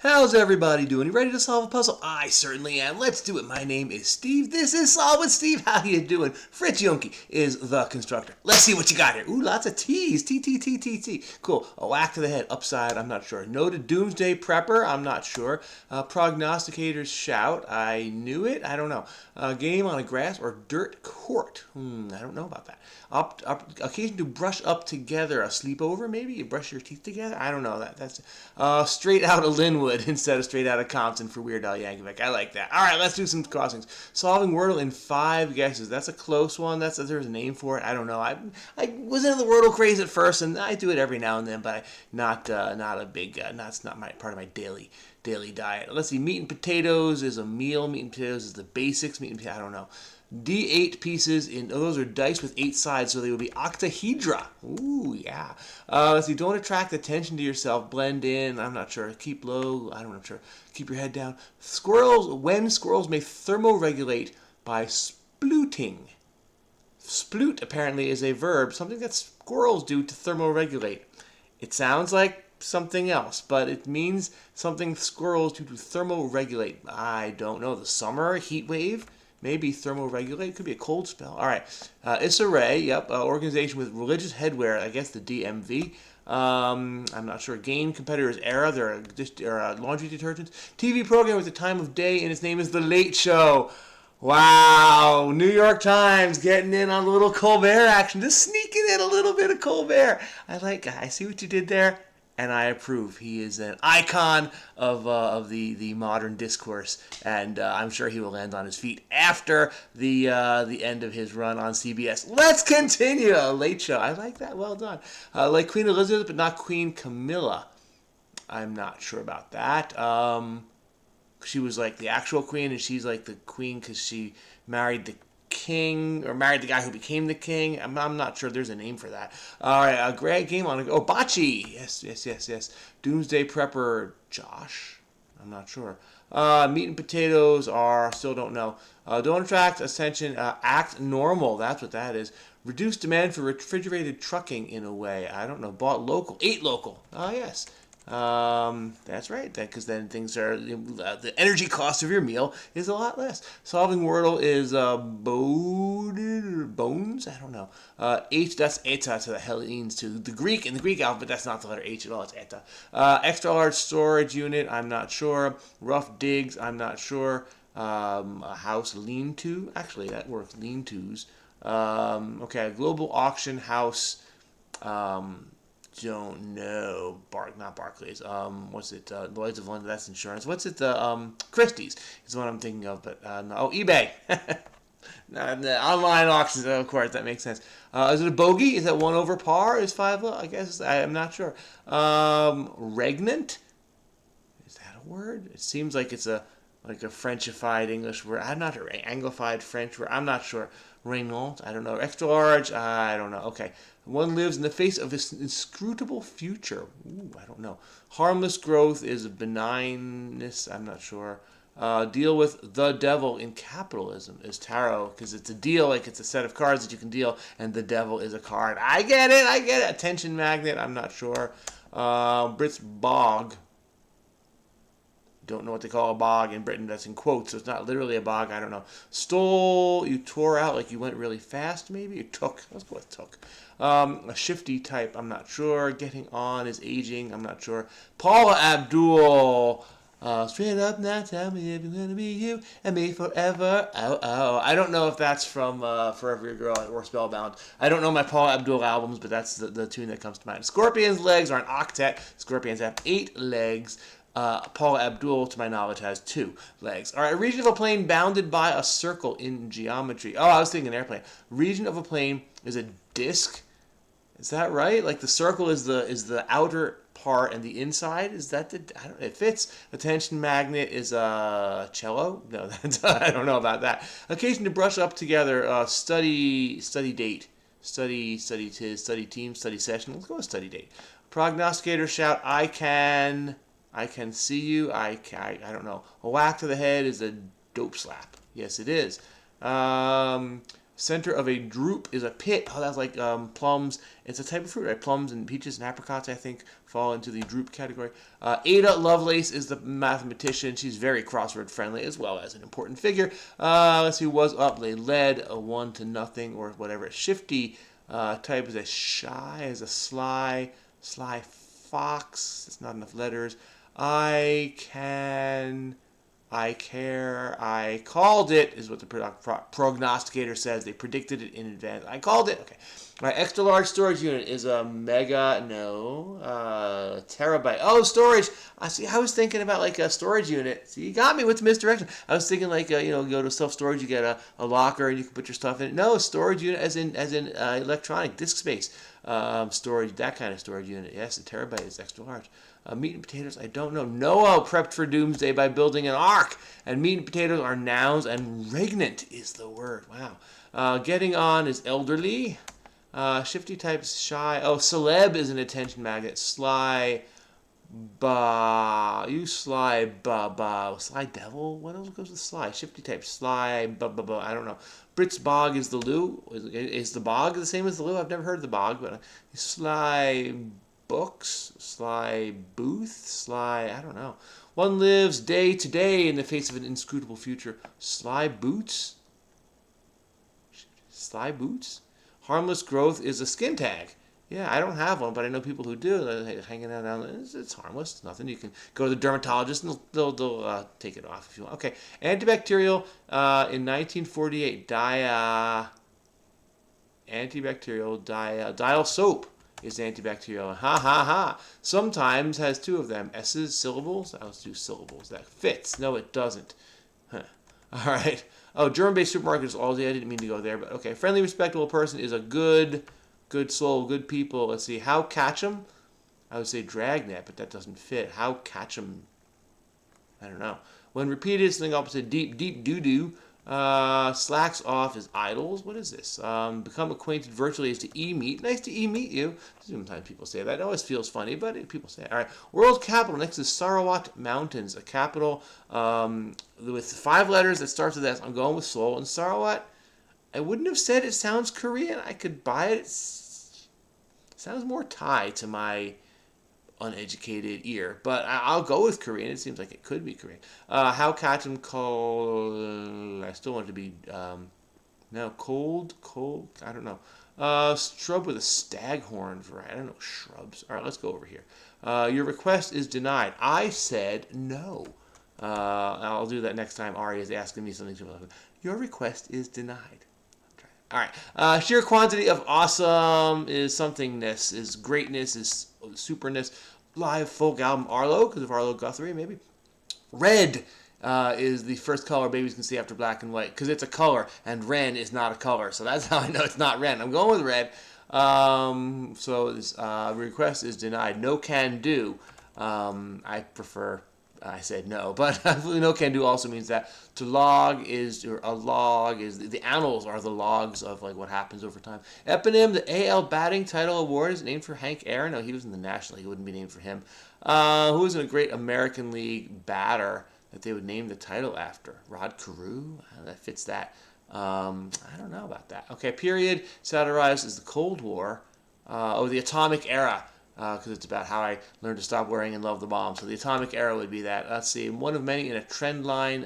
How's everybody doing? You ready to solve a puzzle? I certainly am. Let's do it. My name is Steve. This is Solve with Steve. How you doing? Fritz Yonke is the constructor. Let's see what you got here. Ooh, lots of T's. T, T, T, T, T. Cool. A whack to the head. Upside, I'm not sure. Noted doomsday prepper, I'm not sure. Prognosticator's shout, I knew it. I don't know. Game on a grass or dirt court. I don't know about that. Occasion to brush up together. A sleepover, maybe? You brush your teeth together? I don't know. That's straight out of Linwood instead of straight out of Compton for Weird Al Yankovic. I like that. All right, let's do some crossings. Solving Wordle in 5 guesses. That's a close one. There's a name for it. I don't know. I was into the Wordle craze at first, and I do it every now and then, but not a big. It's not my part of my daily diet. Let's see. Meat and potatoes is a meal. Meat and potatoes is the basics. Meat and potatoes. I don't know. D8 pieces those are dice with 8 sides, so they would be octahedra. Ooh, yeah. Let's see. Don't attract attention to yourself. Blend in. I'm not sure. Keep low. I'm not sure. Keep your head down. When squirrels may thermoregulate by splooting. Sploot apparently is a verb, something that squirrels do to thermoregulate. It sounds like something else, but it means something squirrels do to thermoregulate. I don't know. The summer heat wave. Maybe thermoregulate. Could be a cold spell. All right. Issa Rae, yep. Organization with religious headwear. I guess the DMV. I'm not sure. Game competitors era. They're laundry detergents. TV program with the time of day, and its name is The Late Show. Wow. New York Times getting in on a little Colbert action. Just sneaking in a little bit of Colbert. I see what you did there. And I approve. He is an icon of the modern discourse, and I'm sure he will land on his feet after the end of his run on CBS. Let's continue. A Late Show. I like that. Well done. Like Queen Elizabeth, but not Queen Camilla. I'm not sure about that. She was like the actual queen, and she's like the queen because she married the king, or married the guy who became the king. I'm not sure there's a name for that. All right, a great game on bocce. Yes. Doomsday prepper Josh. I'm not sure. Meat and potatoes are still don't know. Don't attract attention. Act normal. That's what that is. Reduce demand for refrigerated trucking in a way. I don't know. Bought local. Ate local. Oh yes. That's right. Because then things are the energy cost of your meal is a lot less. Solving Wordle is bones. I don't know. H. That's eta to the Hellenes to the Greek. In the Greek alphabet, that's not the letter H at all. It's eta. Extra large storage unit. I'm not sure. Rough digs. I'm not sure. A house lean-to. Actually, that works. Lean-tos. Okay. A global auction house. Don't know. Not Barclays. What's it? Lloyd's of London. That's insurance. What's it? Christie's is what I'm thinking of. But no. Oh, eBay. The online auctions. Of course, that makes sense. Is it a bogey? Is that 1 over par? Is 5? I guess I'm not sure. Regnant. Is that a word? It seems like it's a Frenchified English word. I'm not sure. Anglified French word. I'm not sure. Reynolds. I don't know. Extra large. I don't know. Okay. One lives in the face of this inscrutable future. Ooh, I don't know. Harmless growth is a benignness. I'm not sure. Deal with the devil in capitalism is tarot, because it's a deal, like it's a set of cards that you can deal, and the devil is a card. I get it. Attention magnet. I'm not sure. Brit's bog. Don't know what they call a bog in Britain. That's in quotes, so it's not literally a bog. I don't know. Stole, you tore out like you went really fast, maybe? You took. Let's go with took. A shifty type, I'm not sure. Getting on is aging, I'm not sure. Paula Abdul, straight up now, tell me if you're going to be you and me forever. Oh. I don't know if that's from Forever Your Girl or Spellbound. I don't know my Paula Abdul albums, but that's the tune that comes to mind. Scorpion's legs are an octet. Scorpions have 8 legs. Paula Abdul, to my knowledge, has 2 legs. All right, region of a plane bounded by a circle in geometry. Oh, I was thinking airplane. Region of a plane is a disc. Is that right? Like the circle is the outer part and the inside. Is that it fits. Attention magnet is a cello. No, I don't know about that. Occasion to brush up together. Study date. Study team, study session. Let's go with study date. Prognosticator shout, I can see you. I don't know. A whack to the head is a dope slap. Yes, it is. Center of a drupe is a pit. Oh, that's like plums. It's a type of fruit, right? Plums and peaches and apricots, I think, fall into the drupe category. Ada Lovelace is the mathematician. She's very crossword friendly as well as an important figure. Let's see, was up. They led a 1-0 or whatever. Shifty type is a shy, is a sly fox. It's not enough letters. I care, I called it, is what the prognosticator says. They predicted it in advance. I called it. Okay. My extra large storage unit is a terabyte. Oh, storage. I see. I was thinking about like a storage unit. See, you got me with the misdirection. I was thinking like, you go to self-storage, you get a locker and you can put your stuff in it. No, storage unit as in electronic disk space storage, that kind of storage unit. Yes, a terabyte is extra large. Meat and potatoes, I don't know. Noah prepped for doomsday by building an ark. And meat and potatoes are nouns, and regnant is the word. Wow. Getting on is elderly. Shifty types, shy. Oh, celeb is an attention magnet. Sly sly devil. What else goes with sly? Shifty type, sly I don't know. Brit's bog is the loo. Is the bog the same as the loo? I've never heard of the bog, but sly books, sly booth, sly, I don't know. One lives day to day in the face of an inscrutable future. Sly boots? Sly boots? Harmless growth is a skin tag. Yeah, I don't have one, but I know people who do. They're hanging out down there. It's harmless. It's nothing. You can go to the dermatologist and they'll take it off if you want. Okay, antibacterial in 1948. Dial soap is antibacterial. Ha ha ha. Sometimes has two of them. S's, syllables. Let's do syllables. That fits. No, it doesn't. Huh. All right. Oh, German-based supermarket is Aldi. I didn't mean to go there, but okay. Friendly, respectable person is a good soul, good people. Let's see. How catch 'em? I would say dragnet, but that doesn't fit. How catch 'em? I don't know. When repeated, something opposite deep doo-doo. Slacks off is idols. What is this? Become acquainted virtually is to e-meet. Nice to e-meet you. Sometimes people say that. It always feels funny, but people say it. All right. World capital next is Sarawak Mountains, a capital with 5 letters that starts with S. I'm going with Seoul. And Sarawak, I wouldn't have said it sounds Korean. I could buy it. It sounds more Thai to my uneducated ear, but I'll go with Korean. It seems like it could be Korean. How Katim call? I still want it to be cold. I don't know. Shrub with a staghorn variety. I don't know shrubs. All right, let's go over here. Your request is denied. I said no. I'll do that next time Ari is asking me something similar. Your request is denied. All right. Sheer quantity of awesome is somethingness, is greatness, is superness. Live folk album Arlo, because of Arlo Guthrie, maybe. Red is the first color babies can see after black and white, because it's a color, and Ren is not a color. So that's how I know it's not Ren. I'm going with red. So this request is denied. No can do. I prefer... I said no, but no can do also means that a log is the annals are the logs of like what happens over time. Eponym, the AL batting title award is named for Hank Aaron. No, he was in the National League. It wouldn't be named for him. Who is in a great American League batter that they would name the title after? Rod Carew? That fits that. I don't know about that. Okay, period. Satirized is the Cold War. The Atomic Era. Because it's about how I learned to stop worrying and love the bomb. So the atomic era would be that. Let's see. One of many in a trend line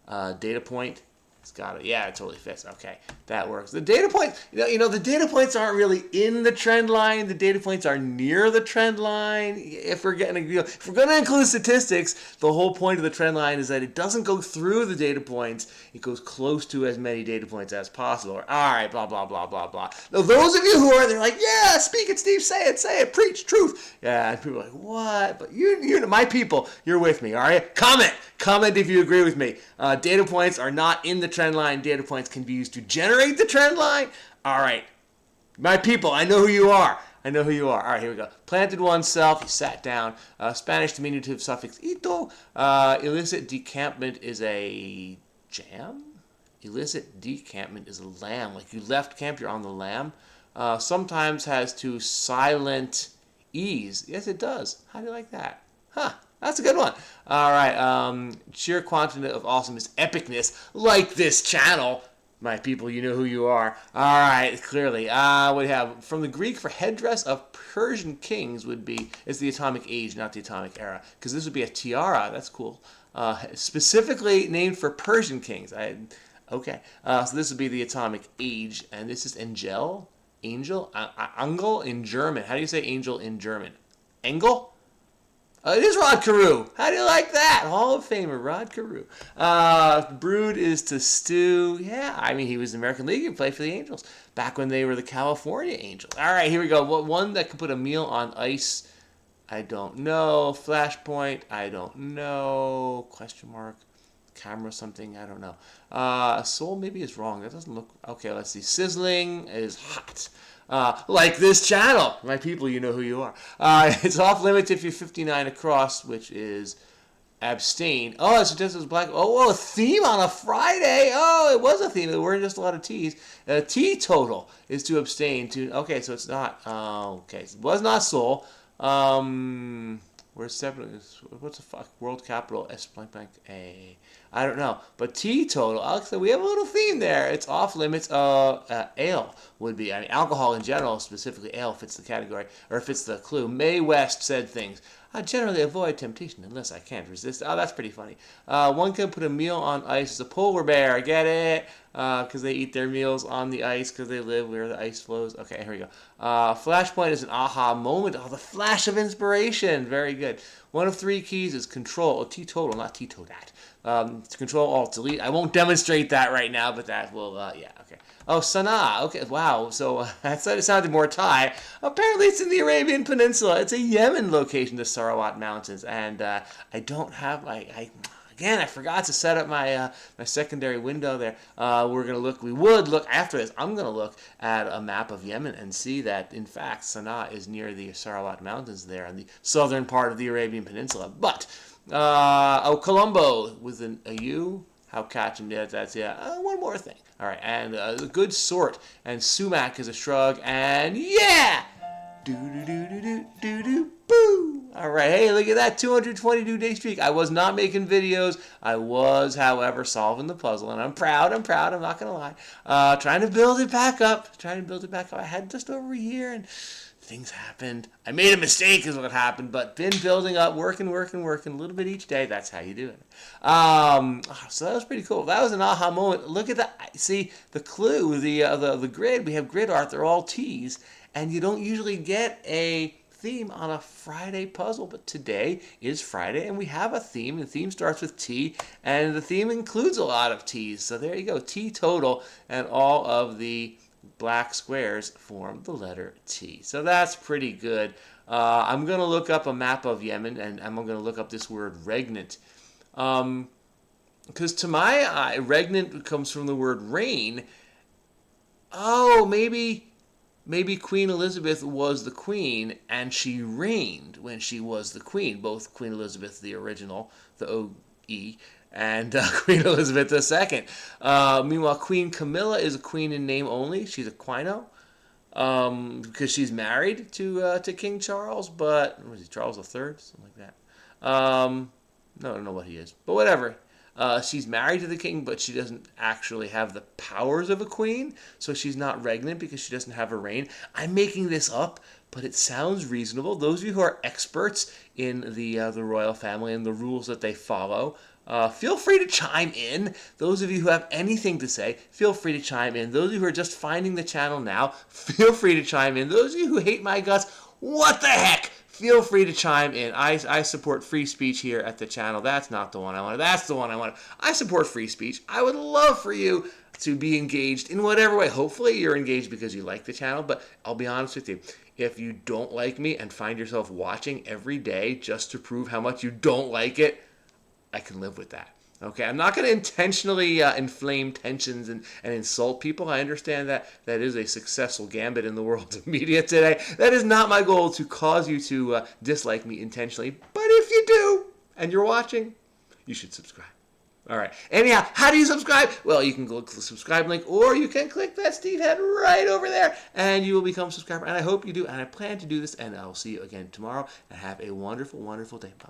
data point. It's got it. Yeah, it totally fits. Okay, that works. The data points, the data points aren't really in the trend line. The data points are near the trend line. If we're going to include statistics, the whole point of the trend line is that it doesn't go through the data points. It goes close to as many data points as possible. All right, blah blah blah blah blah. Now, those of you who are, they're like, yeah, speak it, Steve. Say it, preach truth. Yeah, and people are like, what? But you, my people, you're with me. All right, comment if you agree with me. Data points are not in the trend line. Data points can be used to generate the trend line. All right. My people, I know who you are. All right, here we go. Planted oneself, he sat down. Spanish diminutive suffix ito. Illicit decampment is a jam? Illicit decampment is a lamb. Like you left camp, you're on the lamb. Sometimes has two silent E's. Yes, it does. How do you like that? Huh. That's a good one. All right. Sheer quantity of awesome is epicness, like this channel. My people, you know who you are. All right, clearly. What do you have? From the Greek for headdress of Persian kings would be, it's the atomic age, not the atomic era. Because this would be a tiara. That's cool. Specifically named for Persian kings. Okay. So this would be the atomic age. And this is Angel? Angel in German. How do you say angel in German? Engel? It is Rod Carew. How do you like that? Hall of Famer, Rod Carew. Brood is to stew. Yeah, I mean, he was in the American League and played for the Angels back when they were the California Angels. All right, here we go. One that could put a meal on ice? I don't know. Flashpoint? I don't know. Question mark. Camera something? I don't know. Soul maybe is wrong. That doesn't look... Okay, let's see. Sizzling is hot. Like this channel. My people, you know who you are. It's off limits if you're 59 across, which is abstain. Oh, it's just as black. Oh, a theme on a Friday. Oh, it was a theme. There weren't just a lot of T's. Teetotal is to abstain. Okay, so it's not. Okay, it was not soul. Where's seven? What's the fuck? World capital S blank blank A. I don't know. But teetotal. Alex, we have a little theme there. It's off limits. Ale would be. I mean, alcohol in general, specifically ale, fits the category or fits the clue. Mae West said things. I generally avoid temptation unless I can't resist. Oh, that's pretty funny. One can put a meal on ice as a polar bear. Get it? Because they eat their meals on the ice because they live where the ice flows. Okay, here we go. Flashpoint is an aha moment. Oh, the flash of inspiration. Very good. One of three keys is control. Teetotal, not teetotat. To control, alt, delete. I won't demonstrate that right now, but that will, yeah, okay. Oh, Sana'a. Okay, wow. So it sounded more Thai. Apparently, it's in the Arabian Peninsula. It's a Yemen location, the Sarawat Mountains, and I don't have Again, I forgot to set up my my secondary window there. We're gonna look. We would look after this. I'm gonna look at a map of Yemen and see that in fact Sana'a is near the Sarawat Mountains there in the southern part of the Arabian Peninsula. But Colombo with a U. How catching that's yeah. One more thing. All right, and a good sort. And sumac is a shrug. And yeah, do do do do do do do boo. All right, hey, look at that 222-day streak. I was not making videos. I was, however, solving the puzzle, and I'm proud. I'm not gonna lie. Trying to build it back up. I had just over a year, and things happened. I made a mistake is what happened, but been building up, working a little bit each day. That's how you do it. So that was pretty cool. That was an aha moment. Look at that. See the clue, the grid. We have grid art. They're all T's, and you don't usually get a theme on a Friday puzzle, but today is Friday and we have a theme. The theme starts with T and the theme includes a lot of T's. So there you go, teetotal, and all of the black squares form the letter T. So that's pretty good. I'm going to look up a map of Yemen and I'm going to look up this word regnant. Because to my eye, regnant comes from the word reign. Oh, maybe Queen Elizabeth was the queen and she reigned when she was the queen. Both Queen Elizabeth the original, the OE, and Queen Elizabeth II. Meanwhile, Queen Camilla is a queen in name only. She's a quino because she's married to King Charles, but was he Charles III? Something like that. No, I don't know what he is, but whatever. She's married to the king, but she doesn't actually have the powers of a queen, so she's not regnant because she doesn't have a reign. I'm making this up, but it sounds reasonable. Those of you who are experts in the royal family and the rules that they follow, feel free to chime in. Those of you who have anything to say, feel free to chime in. Those of you who are just finding the channel now, feel free to chime in. Those of you who hate my guts, what the heck? Feel free to chime in. I support free speech here at the channel. That's not the one I wanted. That's the one I wanted. I support free speech. I would love for you to be engaged in whatever way. Hopefully you're engaged because you like the channel, but I'll be honest with you. If you don't like me and find yourself watching every day just to prove how much you don't like it, I can live with that. Okay, I'm not going to intentionally inflame tensions and insult people. I understand that that is a successful gambit in the world of media today. That is not my goal to cause you to dislike me intentionally. But if you do, and you're watching, you should subscribe. All right. Anyhow, how do you subscribe? Well, you can click the subscribe link, or you can click that Steve head right over there, and you will become a subscriber. And I hope you do, and I plan to do this, and I'll see you again tomorrow, and have a wonderful, wonderful day. Bye.